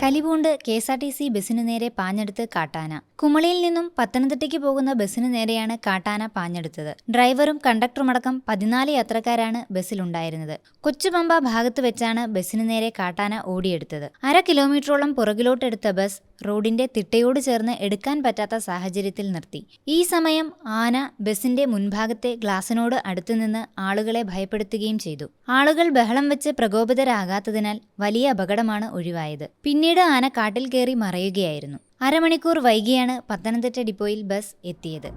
കലിപൂണ്ട് KSRTC ബസിനു നേരെ പാഞ്ഞെടുത്ത് കാട്ടാന. കുമളിയിൽ നിന്നും പത്തനംതിട്ടയ്ക്ക് പോകുന്ന ബസിനു നേരെയാണ് കാട്ടാന പാഞ്ഞെടുത്തത്. ഡ്രൈവറും കണ്ടക്ടറുമടക്കം 14 യാത്രക്കാരാണ് ബസ്സിലുണ്ടായിരുന്നത്. കൊച്ചുപമ്പ ഭാഗത്ത് വെച്ചാണ് ബസിനു നേരെ കാട്ടാന ഓടിയെടുത്തത്. 1/2 കിലോമീറ്ററോളം പുറകിലോട്ടെടുത്ത ബസ് റോഡിന്റെ തിട്ടയോട് ചേർന്ന് എടുക്കാൻ പറ്റാത്ത സാഹചര്യത്തിൽ നിർത്തി. ഈ സമയം ആന ബസിന്റെ മുൻഭാഗത്തെ ഗ്ലാസിനോട് അടുത്തുനിന്ന് ആളുകളെ ഭയപ്പെടുത്തുകയും ചെയ്തു. ആളുകൾ ബഹളം വെച്ച് പ്രകോപിതരാകാത്തതിനാൽ വലിയ അപകടമാണ് ഒഴിവായത്. പിന്നീട് ആന കാട്ടിൽ കയറി മറയുകയായിരുന്നു. അരമണിക്കൂർ വൈകിയാണ് പത്തനംതിട്ട ഡിപ്പോയിൽ ബസ് എത്തിയത്.